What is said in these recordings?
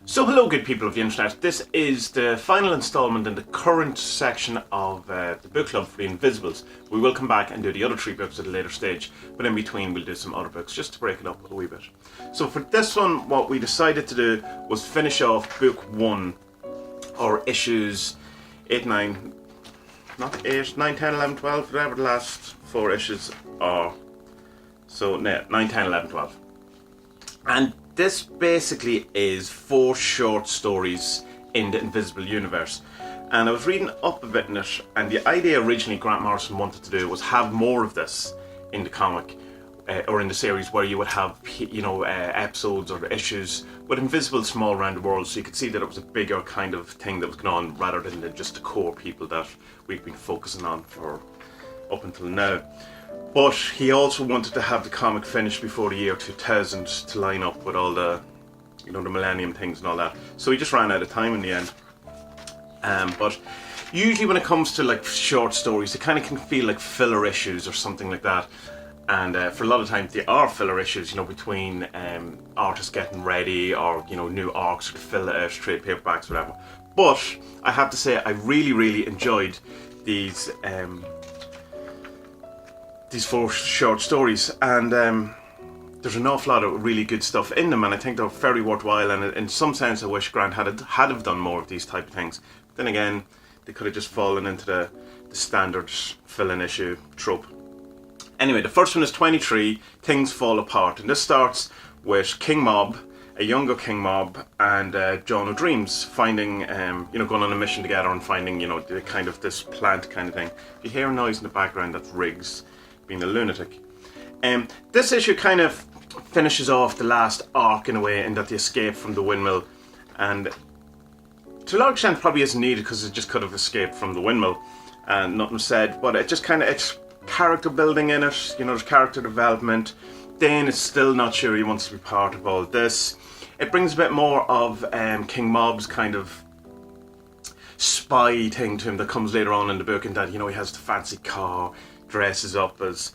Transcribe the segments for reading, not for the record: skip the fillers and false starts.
So hello good people of the internet, this is the final instalment in the current section of the book club for the Invisibles. We will come back and do the other 3 books at a later stage, but in between we'll do some other books just to break it up a wee bit. So for this one, what we decided to do was finish off book 1, or issues 8, 9, not 8, 9, 10, 11, 12, whatever the last 4 issues are. So 9, 10, 11, 12. And this basically is 4 short stories in the Invisible Universe. And I was reading up a bit in it, and the idea originally Grant Morrison wanted to do was have more of this in the comic, or in the series, where you would have, episodes or issues with Invisibles from all around the world, so you could see that it was a bigger kind of thing that was going on, rather than just the core people that we've been focusing on for up until now. But he also wanted to have the comic finished before the year 2000 to line up with all the, the Millennium things and all that. So he just ran out of time in the end. But usually when it comes to like short stories, they kind of can feel like filler issues or something like that. And for a lot of times they are filler issues, between artists getting ready, or new arcs to fill out, trade paperbacks, whatever. But I have to say I really enjoyed these 4 short stories, and there's an awful lot of really good stuff in them, and I think they're very worthwhile, and in some sense I wish Grant had have done more of these type of things. But then again, they could have just fallen into the standard fill-in issue trope. Anyway, the first one is 23, Things Fall Apart, and this starts with King Mob, a younger King Mob, and John O'Dreams finding, going on a mission together and finding, the kind of this plant kind of thing. If you hear a noise in the background, that's Riggs being a lunatic. This issue kind of finishes off the last arc in a way, in that they escape from the windmill, and to a large extent probably isn't needed because it just could have escaped from the windmill and nothing said, but it just kind of, it's character building in it, there's character development. Dane is still not sure he wants to be part of all this. It brings a bit more of King Mob's kind of spy thing to him that comes later on in the book, and that he has the fancy car, dresses up as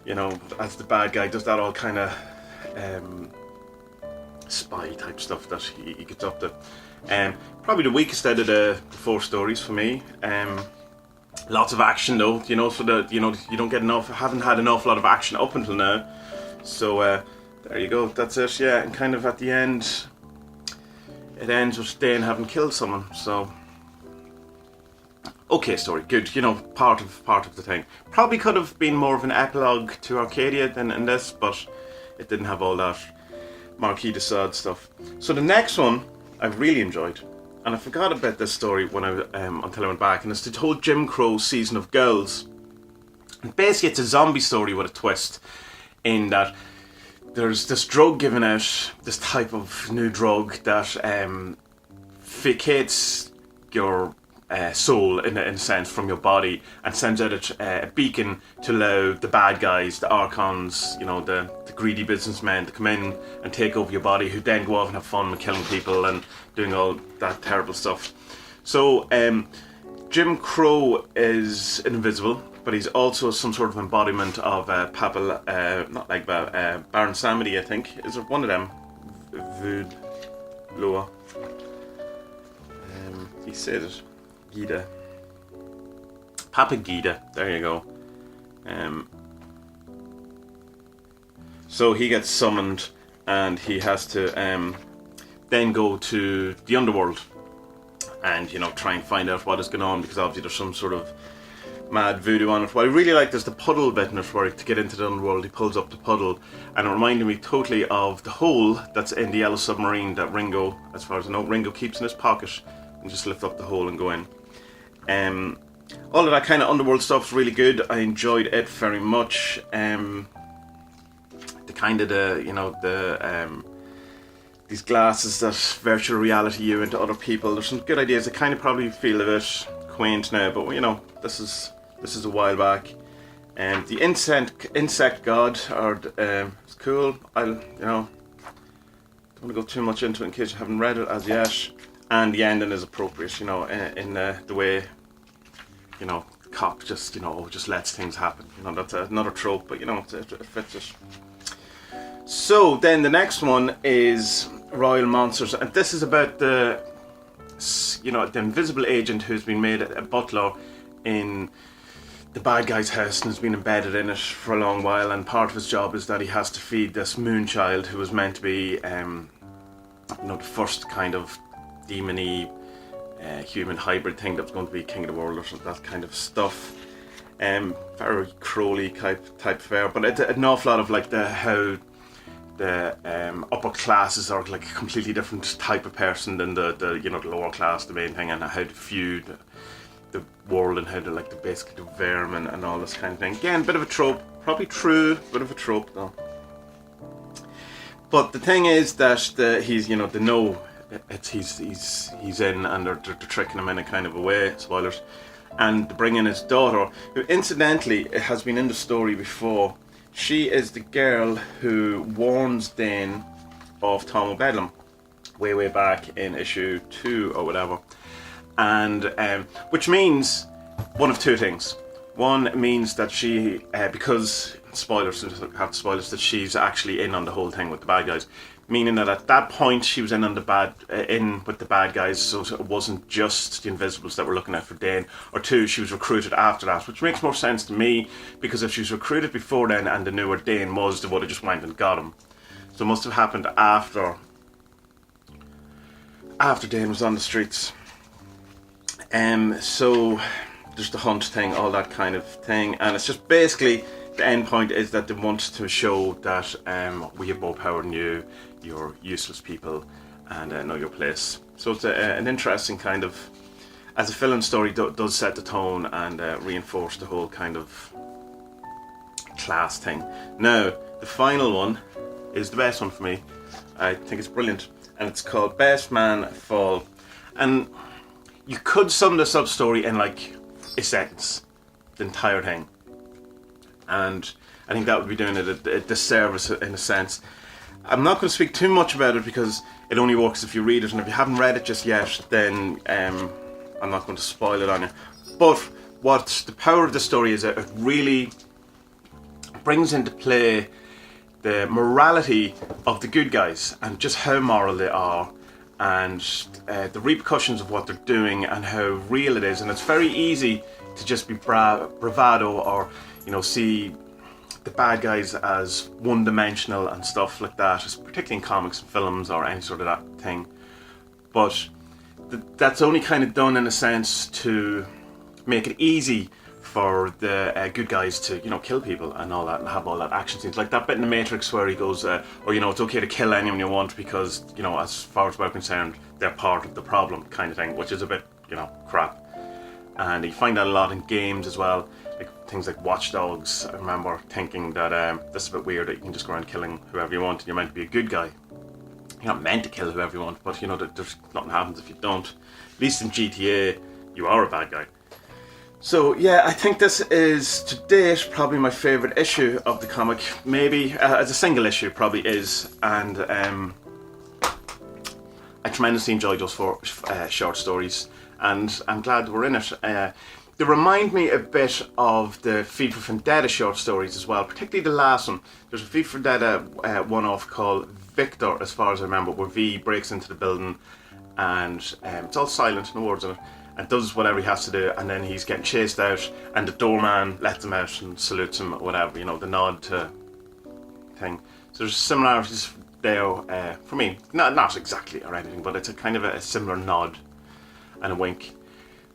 as the bad guy, does that all kind of spy type stuff that he gets up to. Probably the weakest out of the 4 stories for me. Lots of action though, so that you don't get haven't had an awful lot of action up until now. So there you go, that's it. Yeah, and kind of at the end, it ends with Dane having killed someone. So okay story, good, part of the thing. Probably could have been more of an epilogue to Arcadia than in this, but it didn't have all that Marquis de Sade stuff. So the next one I've really enjoyed, and I forgot about this story when until I went back, and it's the whole Jim Crow Season of Girls. And basically it's a zombie story with a twist, in that there's this drug given out, this type of new drug that vacates your soul in a sense from your body, and sends out a beacon to allow the bad guys, the Archons, the greedy businessmen, to come in and take over your body, who then go off and have fun with killing people and doing all that terrible stuff. So Jim Crow is invisible, but he's also some sort of embodiment of Baron Samedi, I think. Is it one of them? Loa. He said it. Gita. Papa Gita, there you go. So he gets summoned, and he has to then go to the underworld and try and find out what is going on, because obviously there's some sort of mad voodoo on it. What I really liked is the puddle bit in it, where to get into the underworld he pulls up the puddle, and it reminded me totally of the hole that's in the Yellow Submarine that Ringo, as far as I know, Ringo keeps in his pocket, and just lift up the hole and go in. All of that kind of underworld stuff is really good. I enjoyed it very much. The kind of these glasses that virtual reality you into other people. There's some good ideas. I kind of probably feel a bit quaint now, but this is a while back. The insect god, it's cool. don't want to go too much into it in case you haven't read it as yet. And the ending is appropriate, in the way, the cop just, just lets things happen. That's another trope, but it fits it. So then the next one is royal monsters, and this is about the invisible agent who's been made a butler in the bad guy's house and has been embedded in it for a long while, and part of his job is that he has to feed this moon child who was meant to be the first kind of demon-y human hybrid thing that was going to be king of the world or something, that kind of stuff. Very Crowley type fare, but an awful lot of like how the upper classes are like a completely different type of person than the lower class, the main thing, and how to feud the world and how to like basically do vermin and all this kind of thing. Again, bit of a trope, probably true, bit of a trope though. But the thing is that he's he's in, and they're tricking him in a kind of a way, spoilers, and bring in his daughter, who incidentally has been in the story before. She is the girl who warns Dane of Tom O'Bedlam way back in issue 2 or whatever, and which means one of two things. One means that she, because spoilers, that she's actually in on the whole thing with the bad guys, meaning that at that point she was in with the bad guys, so it wasn't just the Invisibles that were looking out for Dane. Or two, she was recruited after that, which makes more sense to me, because if she was recruited before then and they knew where Dane was, they would have just went and got him. So it must have happened after Dane was on the streets. So there's the hunt thing, all that kind of thing, and it's just basically the end point is that they want to show that we have more power than you, you're useless people, and know your place. So it's an interesting kind of, as a film story, does set the tone and reinforce the whole kind of class thing. Now, the final one is the best one for me. I think it's brilliant, and it's called Best Man Fall. And you could sum this up story in like a sentence, the entire thing. And I think that would be doing it a disservice in a sense. I'm not going to speak too much about it because it only works if you read it, and if you haven't read it just yet, then I'm not going to spoil it on you. But what the power of the story is, it really brings into play the morality of the good guys and just how moral they are, and the repercussions of what they're doing and how real it is. And it's very easy to just be bravado, or see the bad guys as one-dimensional and stuff like that, particularly in comics and films or any sort of that thing. But that's only kind of done in a sense to make it easy for the good guys to kill people and all that, and have all that action scenes, like that bit in the Matrix where he goes it's okay to kill anyone you want because as far as we're concerned they're part of the problem, kind of thing, which is a bit crap. And you find that a lot in games as well, like things like Watch Dogs. I remember thinking that this is a bit weird, that you can just go around killing whoever you want and you're meant to be a good guy. You're not meant to kill whoever you want, but there's nothing happens if you don't. At least in GTA you are a bad guy. So yeah, I think this is to date probably my favourite issue of the comic. Maybe as a single issue probably is, and I tremendously enjoyed those 4 short stories, and I'm glad we're in it. They remind me a bit of the V for Vendetta short stories as well, particularly the last one. There's a V for Vendetta one-off called Victor, as far as I remember, where V breaks into the building and it's all silent, no words in it, and does whatever he has to do, and then he's getting chased out and the doorman lets him out and salutes him or whatever, the nod to thing. So there's similarities there for me, not exactly or anything, but it's a kind of a similar nod and a wink.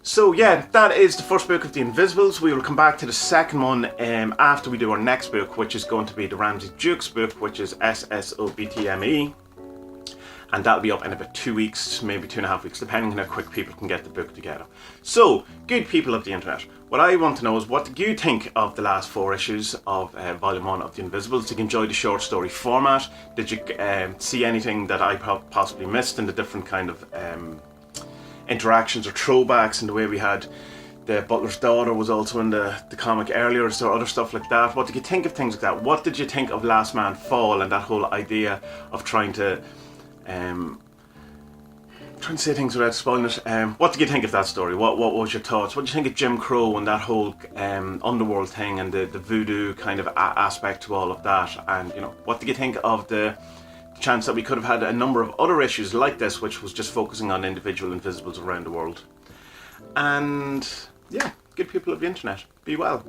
So yeah, that is the first book of The Invisibles. We will come back to the second one after we do our next book, which is going to be the Ramsey Jukes book, which is SSOBTME. And that'll be up in about 2 weeks, maybe 2.5 weeks, depending on how quick people can get the book together. So, good people of the internet, what I want to know is, what did you think of the last 4 issues of Volume 1 of The Invisibles? Did you enjoy the short story format? Did you see anything that I possibly missed in the different kind of interactions or throwbacks in the way we had the butler's daughter was also in the comic earlier, or other stuff like that? What did you think of things like that? What did you think of Last Man Fall and that whole idea of trying to say things without spoiling it? What did you think of that story? What was your thoughts? What did you think of Jim Crow and that whole underworld thing and the voodoo kind of aspect to all of that? And what did you think of the chance that we could have had a number of other issues like this, which was just focusing on individual invisibles around the world. And yeah, good people of the internet, be well.